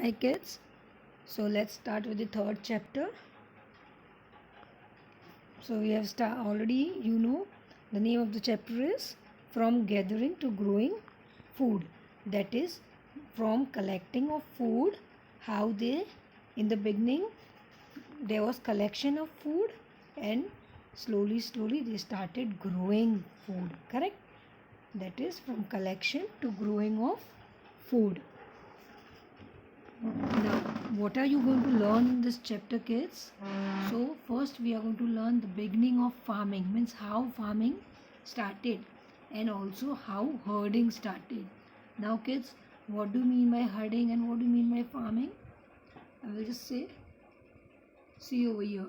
Hi kids, so let's start with the third chapter. So we have already the name of the chapter is From Gathering to Growing Food. That is from collecting of food, how they in the beginning there was collection of food and slowly they started growing food, correct? That is from collection to growing of food. Now, what are you going to learn in this chapter, kids? So, first we are going to learn the beginning of farming, means how farming started and also how herding started. Now, kids, what do you mean by herding and what do you mean by farming? I will just say, see over here.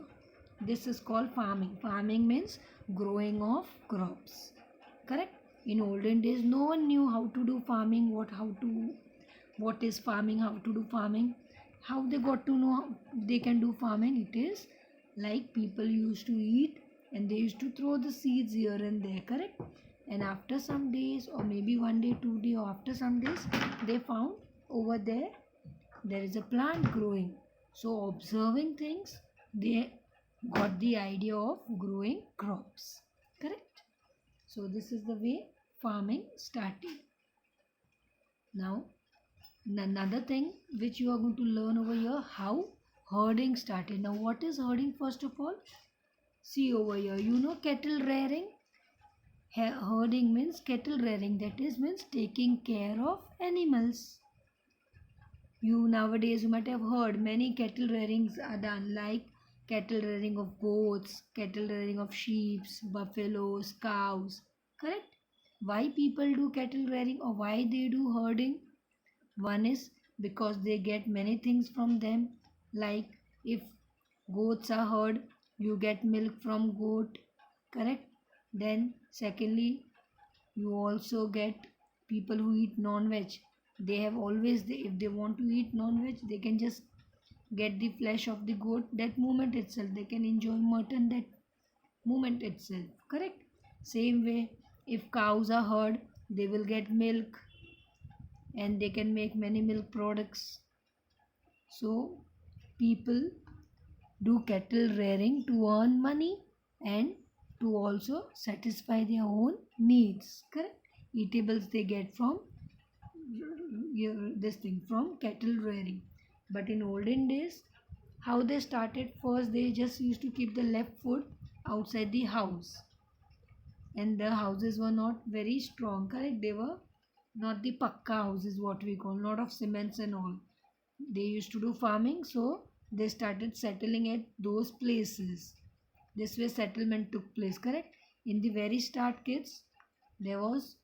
This is called farming. Farming means growing of crops. Correct? In olden days, no one knew how to do farming, what is farming, how to do farming. How they got to know they can do farming? It is like people used to eat and they used to throw the seeds here and there, correct? And after some days, or maybe 1 day, 2 day, or after some days, they found over there is a plant growing. So observing things, they got the idea of growing crops, correct? So this is the way farming started. Now another thing which you are going to learn over here, how herding started. Now what is herding? First of all, see over here, cattle rearing. Herding means cattle rearing, that is means taking care of animals. You might have heard many cattle rearings are done, like cattle rearing of goats, cattle rearing of sheep, buffaloes, cows, correct? Why people do cattle rearing or why they do herding? One is because they get many things from them, like if goats are herd, you get milk from goat, correct? Then, secondly, you also get people who eat non-veg. They have always, if they want to eat non-veg, they can just get the flesh of the goat that moment itself. They can enjoy mutton that moment itself, correct? Same way, if cows are herd, they will get milk and they can make many milk products. So people do cattle rearing to earn money and to also satisfy their own needs, correct? Eatables they get from this thing from cattle rearing. But in olden days, how they started, first they just used to keep the left foot outside the house, and the houses were not very strong, correct? They were not the pakka houses, what we call, not of cements and all. They used to do farming, so they started settling at those places. This way settlement took place, correct? In the very start, kids, there was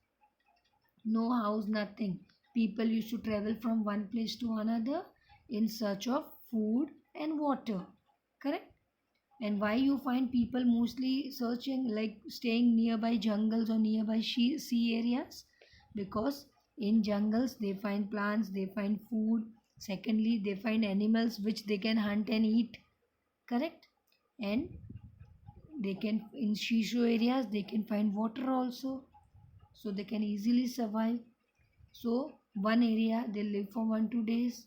no house, nothing. People used to travel from one place to another in search of food and water, correct? And why you find people mostly searching, like staying nearby jungles or nearby sea areas? Because in jungles they find plants, they find food. Secondly, they find animals which they can hunt and eat, correct? And they can, in shisho areas, they can find water also, so they can easily survive. So one area they live for 1 2 days,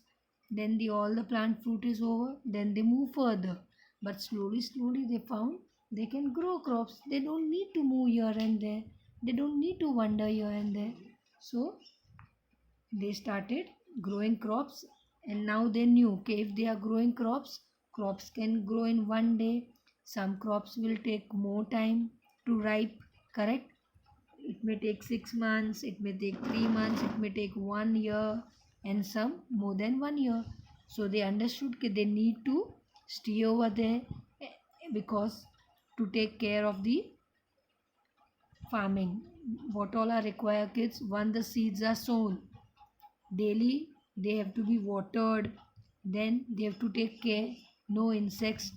then the all the plant fruit is over, then they move further. But slowly they found they can grow crops. They don't need to move here and there. They don't need to wander here and there. So they started growing crops, and now they knew, okay, if they are growing crops, crops can grow in 1 day. Some crops will take more time to ripe, correct? It may take 6 months, it may take 3 months, it may take 1 year, and some more than 1 year. So they understood that they need to stay over there, because to take care of the farming. What all are required, kids? One, the seeds are sown. Daily they have to be watered. Then they have to take care no insects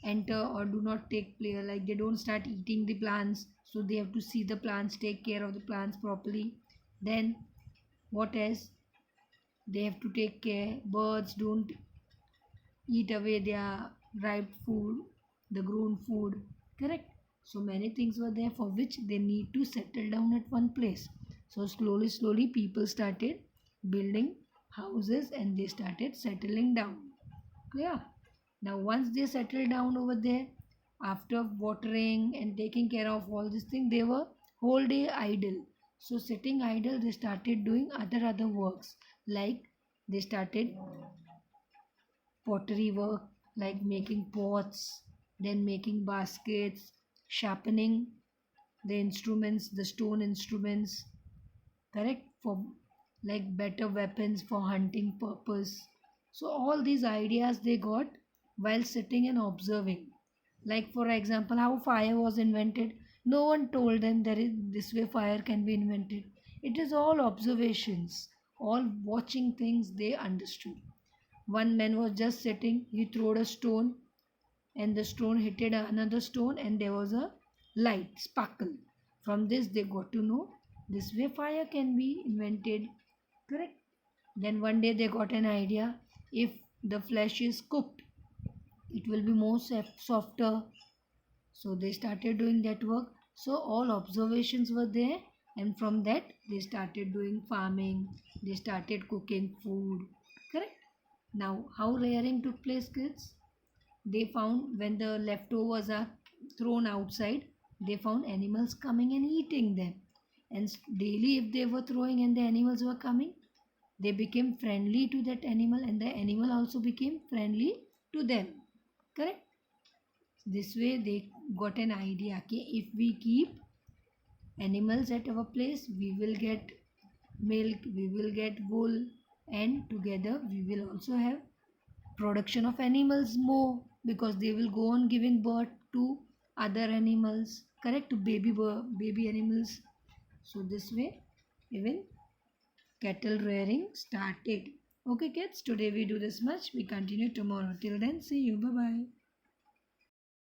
enter or do not take play, like they don't start eating the plants, so they have to see the plants, take care of the plants properly. Then what else? They have to take care birds don't eat away their ripe food, the grown food, correct? So many things were there for which they need to settle down at one place. So slowly people started building houses and they started settling down. Clear? Now once they settled down over there, after watering and taking care of all these things, they were whole day idle. So sitting idle, they started doing other works, like they started pottery work, like making pots, then making baskets, sharpening the instruments, the stone instruments, correct, for like better weapons for hunting purpose. So all these ideas they got while sitting and observing. Like for example, how fire was invented, no one told them that this way fire can be invented. It is all observations, all watching things they understood. One man was just sitting, he threw a stone and the stone hit another stone and there was a light sparkle. From this they got to know this way fire can be invented. Correct? Then one day they got an idea, if the flesh is cooked it will be more softer. So they started doing that work. So all observations were there, and from that they started doing farming, they started cooking food. Correct? Now how rearing took place, kids? They found when the leftovers are thrown outside, they found animals coming and eating them. And daily, if they were throwing and the animals were coming, they became friendly to that animal, and the animal also became friendly to them. Correct? This way, they got an idea. Okay, if we keep animals at our place, we will get milk, we will get wool, and together we will also have production of animals more, because they will go on giving birth to other animals, correct, to baby animals. So this way even cattle rearing started. Okay kids, today we do this much, we continue tomorrow. Till then, see you, bye bye.